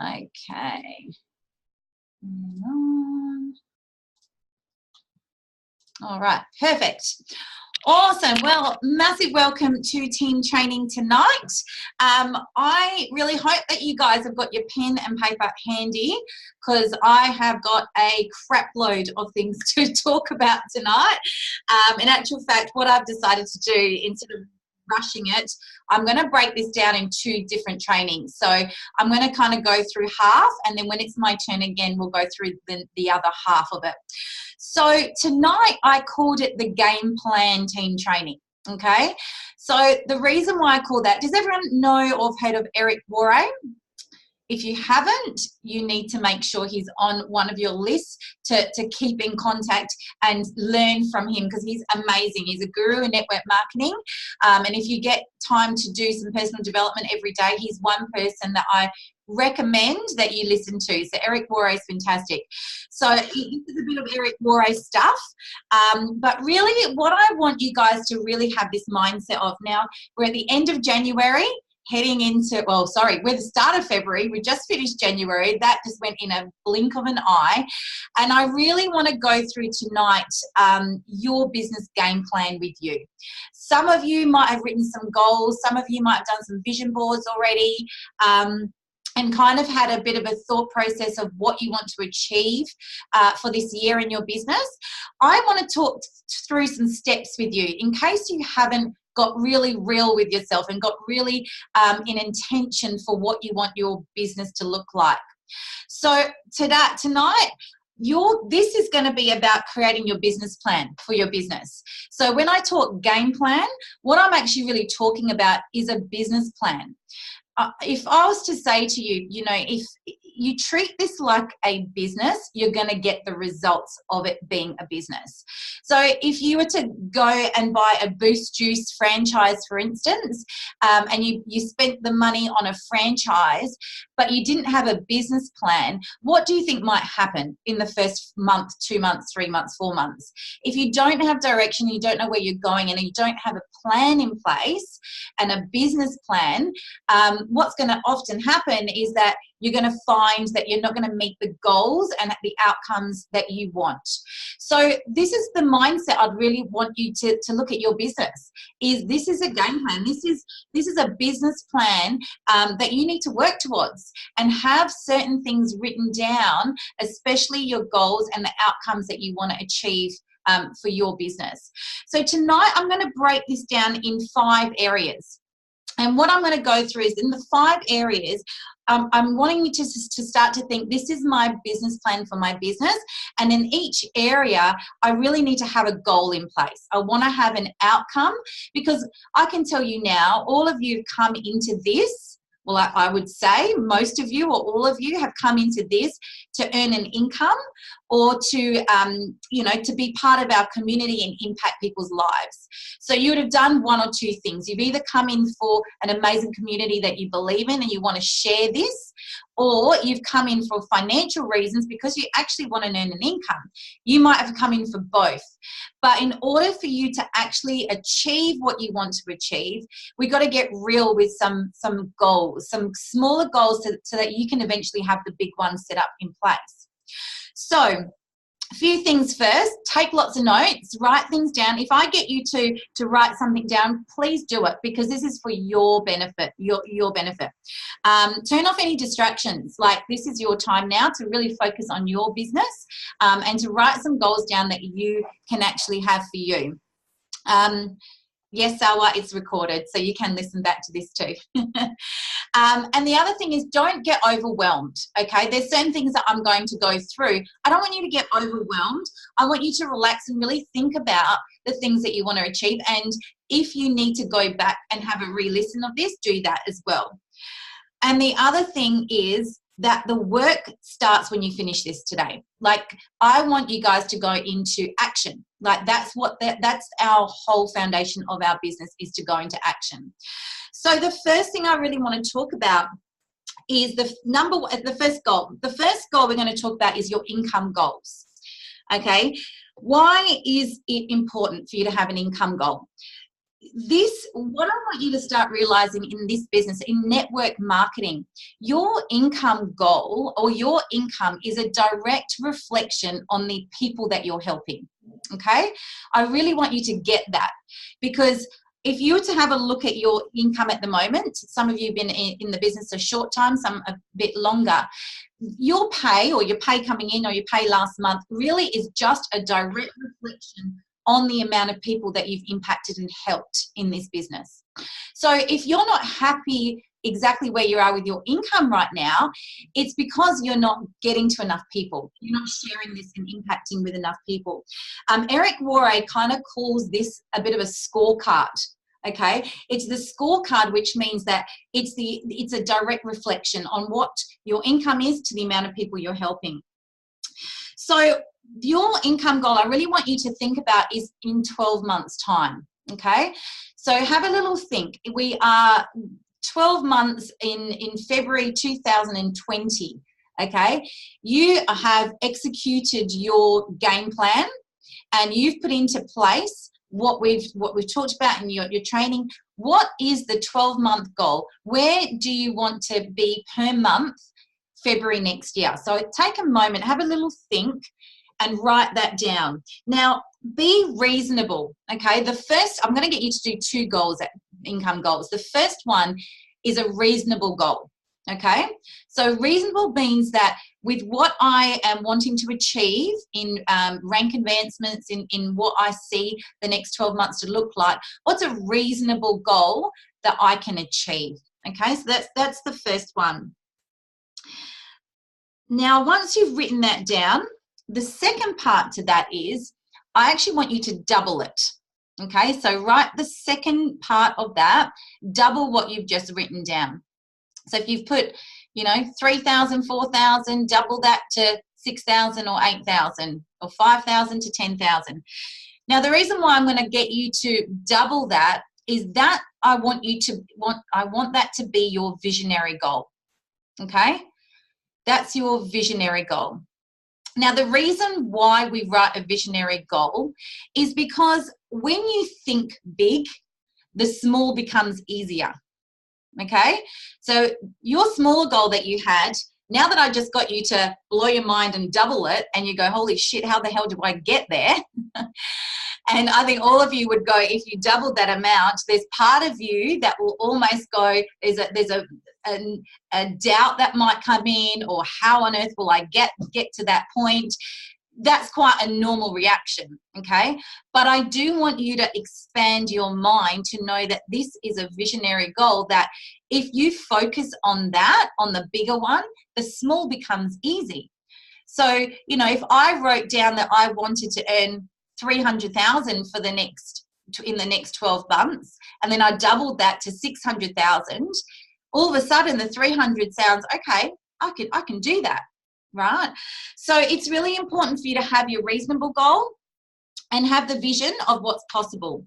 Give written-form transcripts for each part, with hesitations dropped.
Okay. Hang on. All right, perfect. Awesome. Well, massive welcome to team training tonight. I really hope that you guys have got your pen and paper handy, because I have got a crap load of things to talk about tonight. In actual fact, what I've decided to do, instead of rushing it, I'm going to break this down in 2 different trainings. So I'm going to kind of go through half, and then when it's my turn again, we'll go through the other half of it. So tonight I called it the game plan team training. Okay, so the reason why I call that, does everyone know or have heard of Eric Worre? If you haven't, you need to make sure he's on one of your lists to keep in contact and learn from him, because he's amazing. He's a guru in network marketing. And if you get time to do some personal development every day, he's one person that I recommend that you listen to. So Eric Worre is fantastic. So this is a bit of Eric Worre stuff. But really what I want you guys to really have this mindset of, now we're at the end of January, heading into, well, sorry, we're the start of February. We just finished January. That just went in a blink of an eye. And I really want to go through tonight your business game plan with you. Some of you might have written some goals. Some of you might have done some vision boards already. And kind of had a bit of a thought process of what you want to achieve for this year in your business. I want to talk through some steps with you in case you haven't got really real with yourself and got really in intention for what you want your business to look like. So tonight, this is going to be about creating your business plan for your business. So when I talk game plan, what I'm actually really talking about is a business plan. If I was to say to you, if you treat this like a business, you're going to get the results of it being a business. So if you were to go and buy a Boost Juice franchise, for instance, and you spent the money on a franchise, but you didn't have a business plan, what do you think might happen in the first month, 2 months, 3 months, 4 months? If you don't have direction, you don't know where you're going, and you don't have a plan in place and a business plan, what's going to often happen is that you're going to find that you're not going to meet the goals and the outcomes that you want. So this is the mindset I'd really want you to look at your business. This is a game plan. This is a business plan that you need to work towards, and have certain things written down, especially your goals and the outcomes that you want to achieve for your business. So tonight I'm going to break this down in 5 areas. And what I'm going to go through is, in the 5 areas, I'm wanting you to start to think, this is my business plan for my business. And in each area, I really need to have a goal in place. I want to have an outcome, because I can tell you now, all of you have come into this. Well, I would say most of you or all of you have come into this to earn an income, or to, to be part of our community and impact people's lives. So you would have done 1 or 2 things. You've either come in for an amazing community that you believe in and you want to share this, or you've come in for financial reasons because you actually want to earn an income. You might have come in for both. But in order for you to actually achieve what you want to achieve, we've got to get real with some goals, some smaller goals, so that you can eventually have the big ones set up in place. So a few things first. Take lots of notes, write things down. If I get you to write something down, please do it, because this is for your benefit, your benefit. Turn off any distractions. Like, this is your time now to really focus on your business, and to write some goals down that you can actually have for you. Yes, Salwa, it's recorded, so you can listen back to this too. And the other thing is, don't get overwhelmed, okay? There's certain things that I'm going to go through. I don't want you to get overwhelmed. I want you to relax and really think about the things that you want to achieve. And if you need to go back and have a re-listen of this, do that as well. And the other thing is that the work starts when you finish this today. Like, I want you guys to go into action. Like, that's our whole foundation of our business, is to go into action. So the first thing I really want to talk about is the first goal. The first goal we're going to talk about is your income goals. Okay? Why is it important for you to have an income goal? what I want you to start realizing in this business, in network marketing, your income goal or your income is a direct reflection on the people that you're helping. Okay? I really want you to get that, because if you were to have a look at your income at the moment, some of you have been in the business a short time, some a bit longer, your pay or your pay coming in or your pay last month really is just a direct reflection on the amount of people that you've impacted and helped in this business. So if you're not happy exactly where you are with your income right now, it's because you're not getting to enough people. You're not sharing this and impacting with enough people. Eric Worre kind of calls this a bit of a scorecard. Okay, it's the scorecard, which means that it's a direct reflection on what your income is to the amount of people you're helping. So your income goal, I really want you to think about, is in 12 months' time. Okay, so have a little think. We are 12 months in February 2020. Okay, you have executed your game plan and you've put into place what we've talked about in your training. What is the 12-month goal? Where do you want to be per month February next year? So take a moment, have a little think and write that down. Now, be reasonable, okay? I'm going to get you to do 2 goals, income goals. The first one is a reasonable goal, okay? So reasonable means that with what I am wanting to achieve in rank advancements, in what I see the next 12 months to look like, what's a reasonable goal that I can achieve, okay? So that's the first one. Now, once you've written that down, the second part to that is I actually want you to double it, okay? So write the second part of that, double what you've just written down. So if you've put, 3,000, 4,000, double that to 6,000 or 8,000 or 5,000 to 10,000. Now, the reason why I'm going to get you to double that is that I want that to be your visionary goal, okay? That's your visionary goal. Now, the reason why we write a visionary goal is because when you think big, the small becomes easier. Okay, so your smaller goal that you had, now that I just got you to blow your mind and double it, and you go, holy shit, how the hell do I get there? And I think all of you would go, if you doubled that amount, there's part of you that will almost go, there's a doubt that might come in, or how on earth will I get to that point? That's quite a normal reaction, okay? But I do want you to expand your mind to know that this is a visionary goal, that if you focus on that, on the bigger one, the small becomes easy. So, if I wrote down that I wanted to earn 300,000 in the next 12 months, and then I doubled that to 600,000, all of a sudden the 300 sounds, okay, I can do that. Right? So it's really important for you to have your reasonable goal and have the vision of what's possible.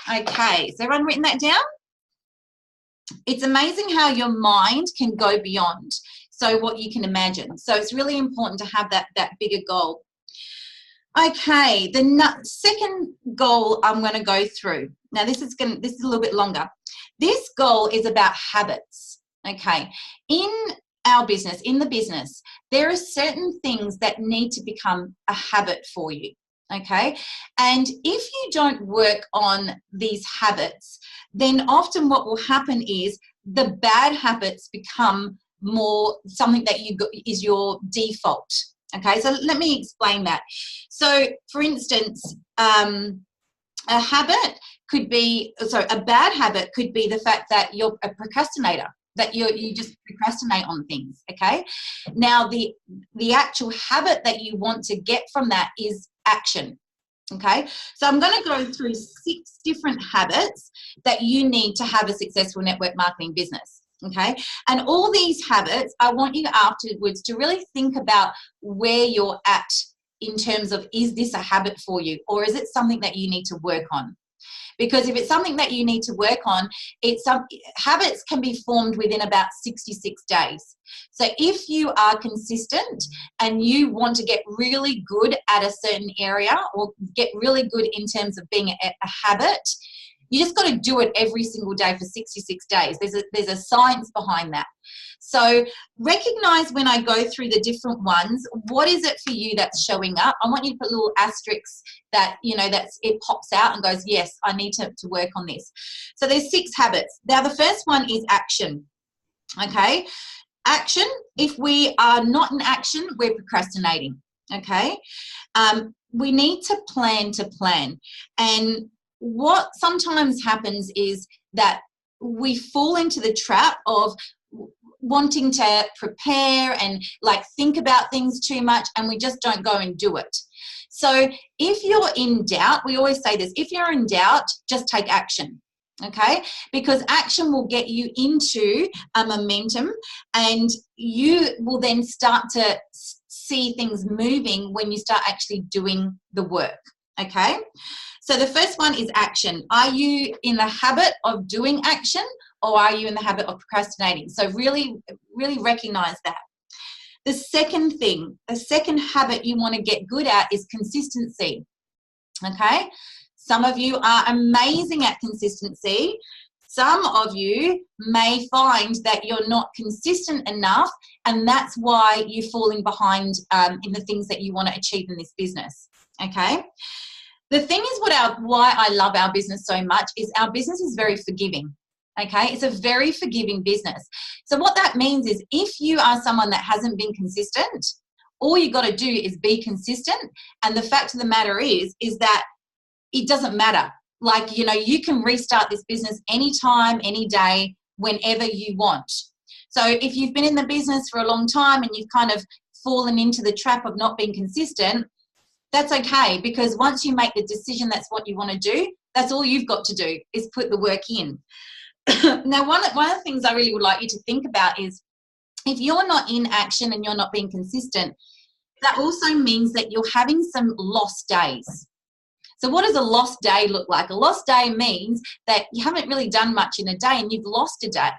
Okay, so everyone written that down? It's amazing how your mind can go beyond what you can imagine. So it's really important to have that bigger goal. Okay, the second goal I'm going to go through. Now this is a little bit longer. This goal is about habits. Okay, in the business, there are certain things that need to become a habit for you, okay? And if you don't work on these habits, then often what will happen is the bad habits become more something that is your default, okay? So let me explain that. So, for instance, a bad habit could be the fact that you're a procrastinator, that you just procrastinate on things, okay? Now, the actual habit that you want to get from that is action, okay? So I'm going to go through 6 different habits that you need to have a successful network marketing business, okay? And all these habits, I want you afterwards to really think about where you're at in terms of, is this a habit for you, or is it something that you need to work on? Because if it's something that you need to work on, habits can be formed within about 66 days. So if you are consistent and you want to get really good at a certain area, or get really good in terms of being a habit, You just got to do it every single day for 66 days. There's a science behind that. So recognize when I go through the different ones, what is it for you that's showing up? I want you to put little asterisks that, you know, it pops out and goes, yes, I need to work on this. So there's 6 habits. Now, the first one is action. Okay. Action. If we are not in action, we're procrastinating. Okay. We need to plan. And what sometimes happens is that we fall into the trap of wanting to prepare and like think about things too much, and we just don't go and do it. So if you're in doubt, we always say this, if you're in doubt, just take action. Okay, because action will get you into a momentum, and you will then start to see things moving when you start actually doing the work. Okay, so the first one is action. Are you in the habit of doing action, or are you in the habit of procrastinating? So really recognize that. The second thing, the second habit you want to get good at is consistency. Okay, some of you are amazing at consistency. Some of you may find that you're not consistent enough, and that's why you're falling behind in the things that you want to achieve in this business. Okay, the thing is why I love our business so much is our business is very forgiving. Okay, it's a very forgiving business. So what that means is if you are someone that hasn't been consistent, all you got to do is be consistent. And the fact of the matter is that it doesn't matter. Like, you know, you can restart this business anytime, any day, whenever you want. So if you've been in the business for a long time and you've kind of fallen into the trap of not being consistent, that's okay, because once you make the decision that's what you want to do, that's all you've got to do is put the work in. Now, one of the things I really would like you to think about is if you're not in action and you're not being consistent, that also means that you're having some lost days. So what does a lost day look like? A lost day means that you haven't really done much in a day and you've lost a day.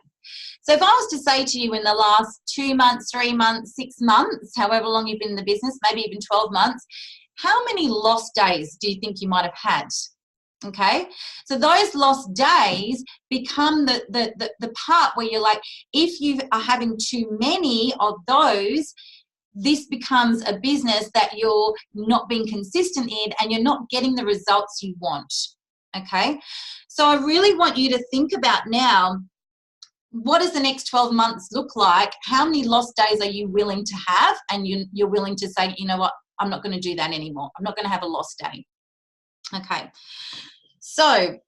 So if I was to say to you in the last 2 months, 3 months, 6 months, however long you've been in the business, maybe even 12 months, how many lost days do you think you might have had? Okay, so those lost days become the part where you're like, if you are having too many of those, this becomes a business that you're not being consistent in and you're not getting the results you want. Okay, so I really want you to think about now, what does the next 12 months look like? How many lost days are you willing to have? And you're willing to say, you know what, I'm not going to do that anymore. I'm not going to have a lost day. Okay, so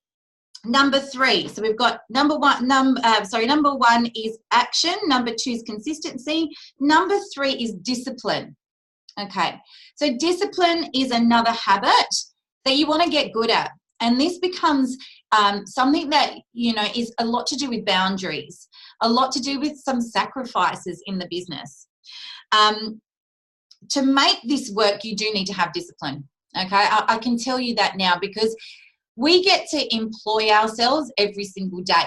number 3. So we've got number one is action. Number 2 is consistency. Number 3 is discipline. Okay, so discipline is another habit that you want to get good at, and this becomes something that, you know, is a lot to do with boundaries, a lot to do with some sacrifices in the business. To make this work, you do need to have discipline. Okay, I can tell you that now, because we get to employ ourselves every single day,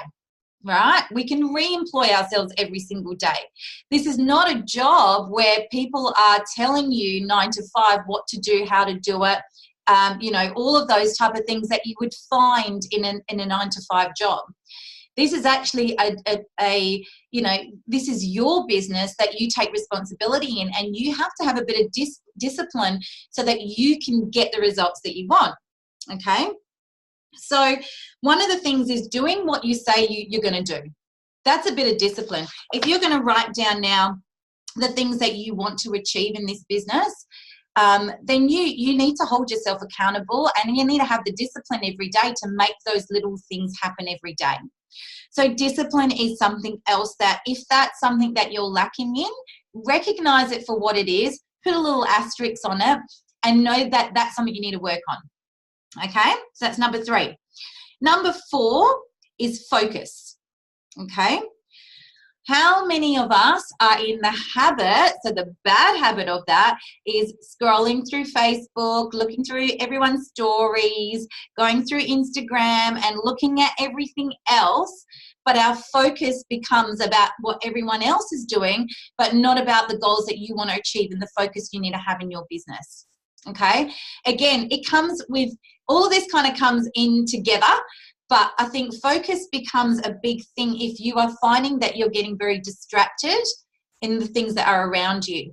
right? We can re-employ ourselves every single day. This is not a job where people are telling you 9 to 5 what to do, how to do it, you know, all of those type of things that you would find in a 9 to 5 job. This is actually you know, this is your business that you take responsibility in, and you have to have a bit of discipline so that you can get the results that you want. Okay, so one of the things is doing what you say you're going to do. That's a bit of discipline. If you're going to write down now the things that you want to achieve in this business, then you need to hold yourself accountable, and you need to have the discipline every day to make those little things happen every day. So discipline is something else that, if that's something that you're lacking in, recognize it for what it is, put a little asterisk on it, and know that that's something you need to work on. Okay, so that's number 3. Number 4 is focus. Okay, how many of us are in the habit, so the bad habit of that is scrolling through Facebook, looking through everyone's stories, going through Instagram and looking at everything else, but our focus becomes about what everyone else is doing, but not about the goals that you want to achieve and the focus you need to have in your business. Okay, again, it comes with, all of this kind of comes in together, But I think focus becomes a big thing if you are finding that you're getting very distracted in the things that are around you.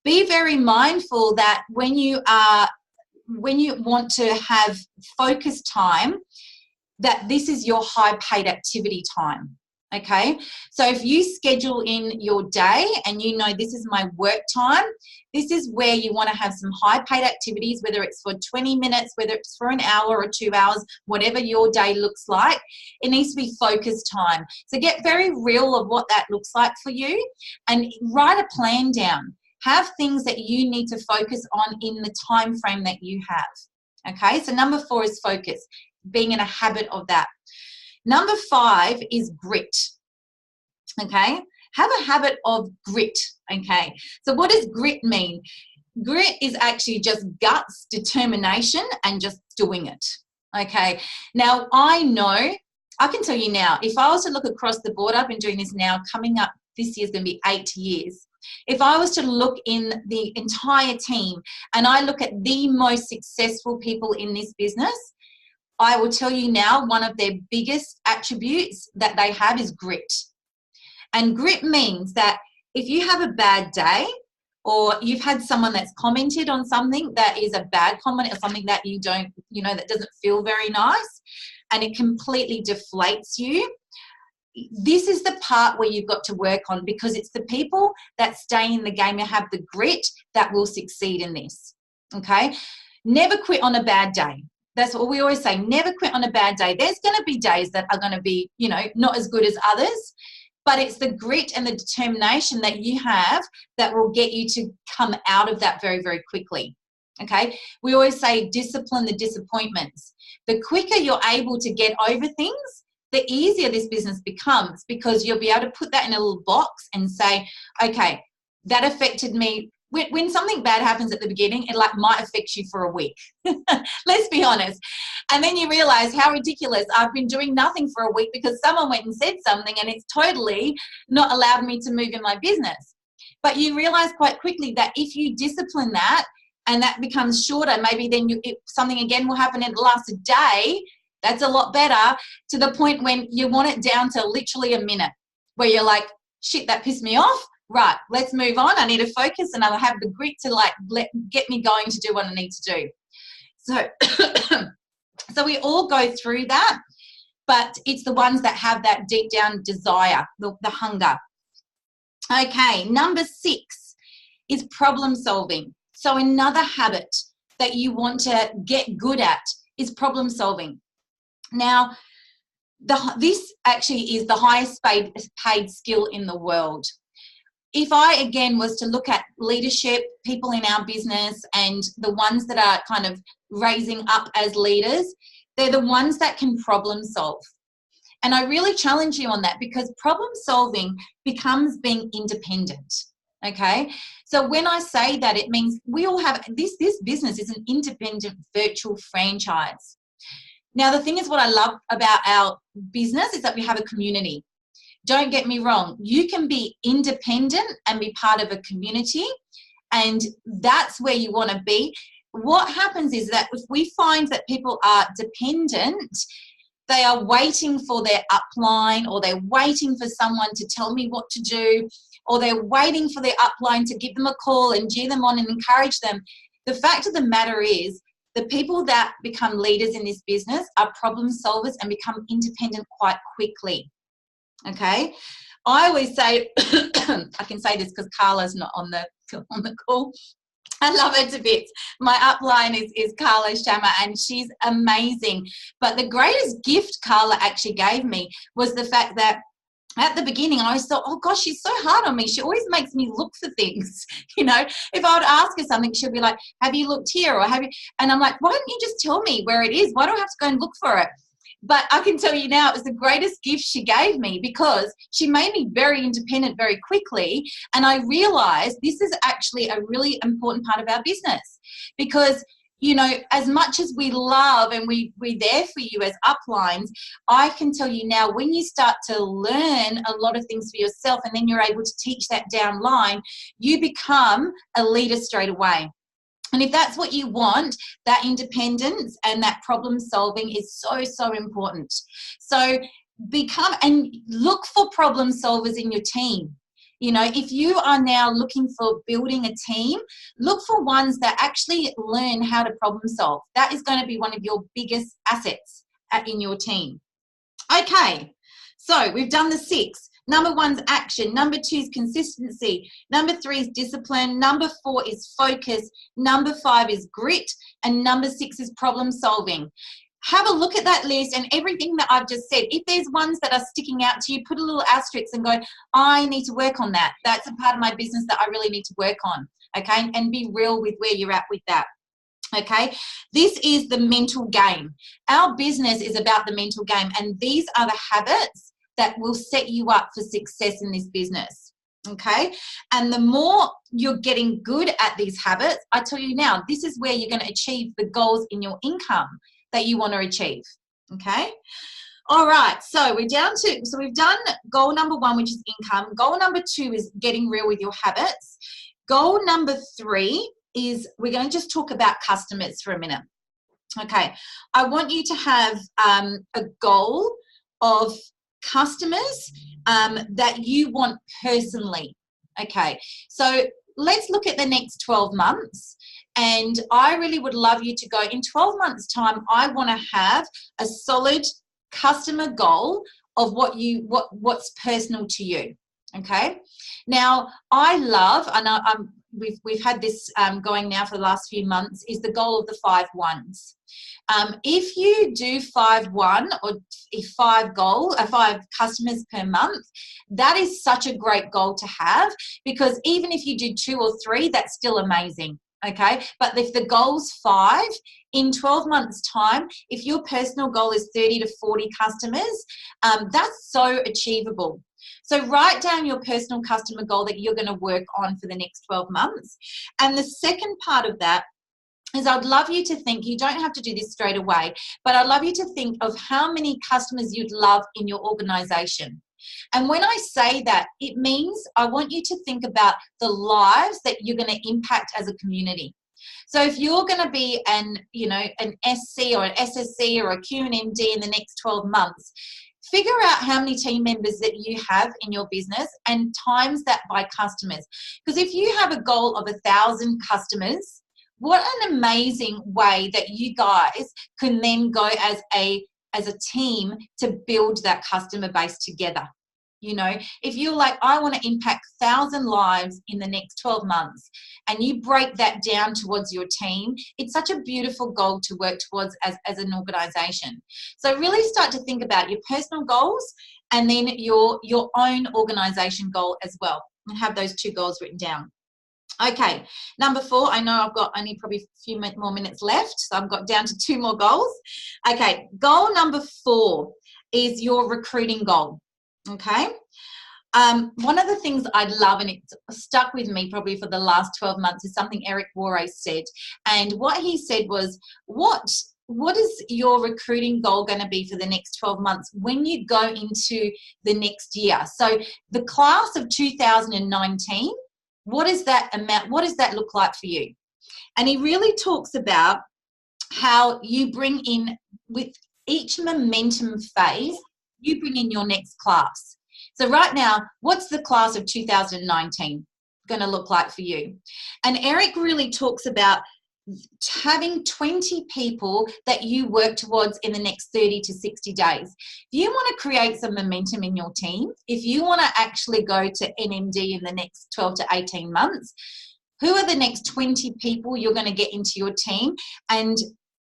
Be very mindful that when you want to have focus time, that this is your high paid activity time. Okay, so if you schedule in your day and you know this is my work time, this is where you want to have some high paid activities, whether it's for 20 minutes, whether it's for an hour or 2 hours, whatever your day looks like, it needs to be focused time. So get very real of what that looks like for you and write a plan down. Have things that you need to focus on in the time frame that you have. Okay, so number 4 is focus, being in a habit of that. Number 5 is grit. Okay, have a habit of grit. Okay, so what does grit mean? Grit is actually just guts, determination, and just doing it. Okay, now I can tell you now, if I was to look across the board, I've been doing this now, coming up this year is going to be 8 years. If I was to look in the entire team and I look at the most successful people in this business, I will tell you now, one of their biggest attributes that they have is grit. And grit means that if you have a bad day or you've had someone that's commented on something that is a bad comment or something that you don't, that doesn't feel very nice and it completely deflates you, this is the part where you've got to work on, because it's the people that stay in the game and have the grit that will succeed in this. Okay? Never quit on a bad day. That's what we always say. Never quit on a bad day. There's going to be days that are going to be, not as good as others, but it's the grit and the determination that you have that will get you to come out of that very, very quickly. Okay? We always say discipline the disappointments. The quicker you're able to get over things, the easier this business becomes, because you'll be able to put that in a little box and say, okay, that affected me. When something bad happens at the beginning, it might affect you for a week. Let's be honest. And then you realize how ridiculous. I've been doing nothing for a week because someone went and said something and it's totally not allowed me to move in my business. But you realize quite quickly that if you discipline that and that becomes shorter, maybe then something again will happen and it lasts a day. That's a lot better, to the point when you want it down to literally a minute where you're like, shit, that pissed me off. Right, let's move on. I need to focus and I'll have the grit to get me going to do what I need to do. So we all go through that, but it's the ones that have that deep down desire, the hunger. Okay, number 6 is problem solving. So another habit that you want to get good at is problem solving. Now, this actually is the highest paid skill in the world. If I, again, was to look at leadership, people in our business, and the ones that are kind of raising up as leaders, they're the ones that can problem solve. And I really challenge you on that, because problem solving becomes being independent. Okay? So when I say that, it means we all have this business is an independent virtual franchise. Now, the thing is, what I love about our business is that we have a community. Don't get me wrong, you can be independent and be part of a community, and that's where you want to be. What happens is that if we find that people are dependent, they are waiting for their upline, or they're waiting for someone to tell me what to do, or they're waiting for their upline to give them a call and cheer them on and encourage them. The fact of the matter is, the people that become leaders in this business are problem solvers and become independent quite quickly. Okay, I always say, I can say this because Carla's not on the call. I love her to bits. My upline is Carla Shammer, and she's amazing. But the greatest gift Carla actually gave me was the fact that at the beginning, I always thought, oh gosh, she's so hard on me. She always makes me look for things. If I would ask her something, she'll be like, have you looked here? Or have you? And I'm like, why don't you just tell me where it is? Why do I have to go and look for it? But I can tell you now, it was the greatest gift she gave me, because she made me very independent very quickly. And I realized this is actually a really important part of our business, because, as much as we love and we're there for you as uplines, I can tell you now, when you start to learn a lot of things for yourself and then you're able to teach that down line, you become a leader straight away. And if that's what you want, that independence and that problem solving is so, so important. So become and look for problem solvers in your team. You know, if you are now looking for building a team, look for ones that actually learn how to problem solve. That is going to be one of your biggest assets in your team. Okay, so we've done the 6. Number 1's action. Number 2 is consistency. Number 3 is discipline. Number 4 is focus. Number 5 is grit. And number 6 is problem solving. Have a look at that list and everything that I've just said. If there's ones that are sticking out to you, put a little asterisk and go, I need to work on that. That's a part of my business that I really need to work on. Okay, and be real with where you're at with that. Okay, this is the mental game. Our business is about the mental game, and these are the habits that will set you up for success in this business. Okay, and the more you're getting good at these habits, I tell you now, this is where you're going to achieve the goals in your income that you want to achieve. Okay, all right, so we've done goal number 1, which is income. Goal number 2 is getting real with your habits. Goal number 3 is we're going to just talk about customers for a minute. Okay, I want you to have a goal of customers that you want personally. Okay, so let's look at the next 12 months. And I really would love you to go in 12 months' time. I want to have a solid customer goal of what's personal to you. Okay, now I love, and we've had this going now for the last few months, is the goal of the 5 1s. If you do 5-1 or 5 customers per month, that is such a great goal to have, because even if you do 2 or 3, that's still amazing. Okay, but if the goal's 5, in 12 months' time, if your personal goal is 30 to 40 customers, that's so achievable. So write down your personal customer goal that you're going to work on for the next 12 months. And the second part of that is I'd love you to think, you don't have to do this straight away, but I'd love you to think of how many customers you'd love in your organization. And when I say that, it means I want you to think about the lives that you're going to impact as a community. So if you're going to be an SC or an SSC or a QNMD in the next 12 months, figure out how many team members that you have in your business and times that by customers. Because if you have a goal of 1,000 customers, what an amazing way that you guys can then go as a team to build that customer base together. You know, if you're like, I want to impact 1,000 lives in the next 12 months, and you break that down towards your team, it's such a beautiful goal to work towards as an organization. So really start to think about your personal goals and then your own organization goal as well, and have those 2 goals written down. Okay, number 4, I know I've got only probably a few more minutes left, so I've got down to 2 more goals. Okay, goal number 4 is your recruiting goal. Okay, one of the things I love, and it's stuck with me probably for the last 12 months, is something Eric Worre said. And what he said was, what is your recruiting goal going to be for the next 12 months when you go into the next year? So the class of 2019, what is that amount? What does that look like for you? And he really talks about how you bring in, with each momentum phase, you bring in your next class. So right now, what's the class of 2019 going to look like for you? And Eric really talks about having 20 people that you work towards in the next 30 to 60 days. If you want to create some momentum in your team, if you want to actually go to NMD in the next 12 to 18 months, who are the next 20 people you're going to get into your team? And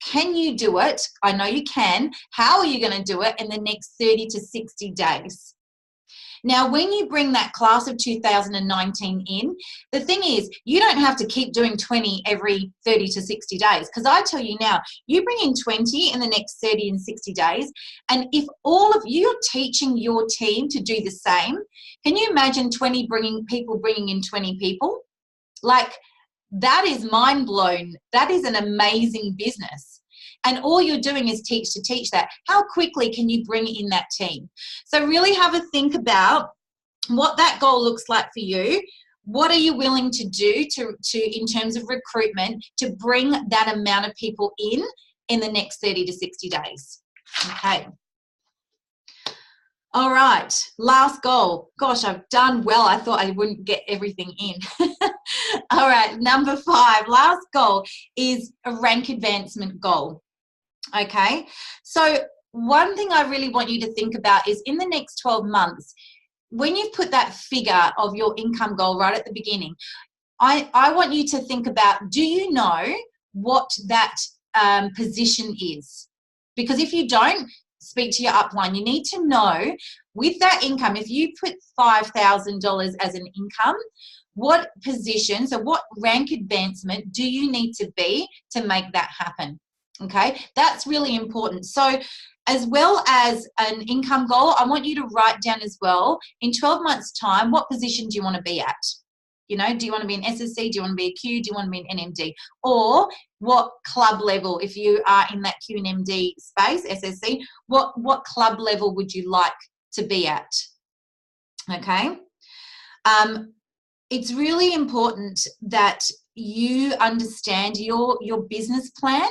can you do it? I know you can. How are you going to do it in the next 30 to 60 days? Now, when you bring that class of 2019 in, the thing is, you don't have to keep doing 20 every 30 to 60 days. Because I tell you now, you bring in 20 in the next 30 and 60 days, and if all of you are teaching your team to do the same, can you imagine 20 people bringing in 20 people? Like, that is mind blown. That is an amazing business. And all you're doing is teach that. How quickly can you bring in that team? So really have a think about what that goal looks like for you. What are you willing to do to in terms of recruitment to bring that amount of people in the next 30 to 60 days? Okay. All right, last goal. Gosh, I've done well. I thought I wouldn't get everything in. All right, number 5, last goal is a rank advancement goal. Okay, so one thing I really want you to think about is in the next 12 months, when you've put that figure of your income goal right at the beginning, I want you to think about, do you know what that position is? Because if you don't, speak to your upline. You need to know with that income, if you put $5,000 as an income, what position, so what rank advancement do you need to be to make that happen? Okay, that's really important. So as well as an income goal, I want you to write down as well, in 12 months' time, what position do you want to be at? You know, do you want to be an SSC? Do you want to be a Q? Do you want to be an NMD? Or what club level, if you are in that Q and MD space, SSC, what club level would you like to be at? Okay. It's really important that you understand your business plan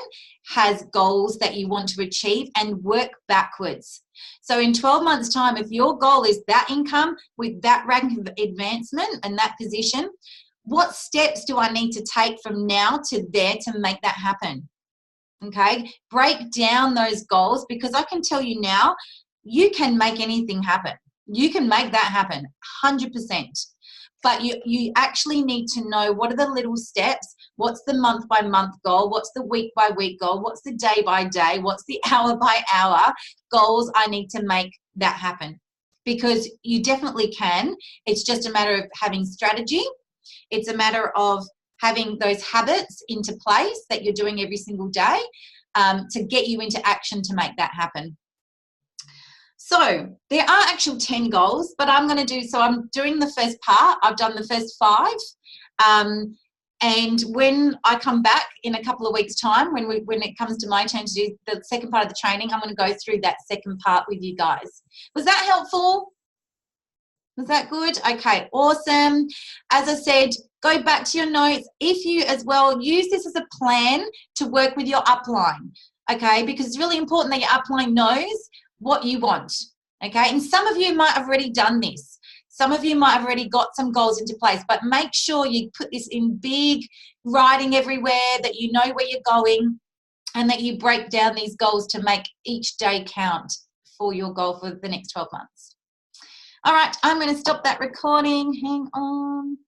has goals that you want to achieve and work backwards. So in 12 months' time, if your goal is that income with that rank of advancement and that position, what steps do I need to take from now to there to make that happen? Okay, break down those goals, because I can tell you now, you can make anything happen. You can make that happen 100%. But you actually need to know what are the little steps, what's the month by month goal, what's the week by week goal, what's the day by day, what's the hour by hour goals I need to make that happen. Because you definitely can. It's just a matter of having strategy. It's a matter of having those habits into place that you're doing every single day to get you into action to make that happen. So there are actual 10 goals, but I'm doing the first part. I've done the first 5. And when I come back in a couple of weeks' time, when it comes to my turn to do the second part of the training, I'm going to go through that second part with you guys. Was that helpful? Was that good? Okay, awesome. As I said, go back to your notes. If you as well use this as a plan to work with your upline, okay, because it's really important that your upline knows what you want, okay? And some of you might have already done this. Some of you might have already got some goals into place, but make sure you put this in big writing everywhere, that you know where you're going, and that you break down these goals to make each day count for your goal for the next 12 months. All right, I'm going to stop that recording. Hang on.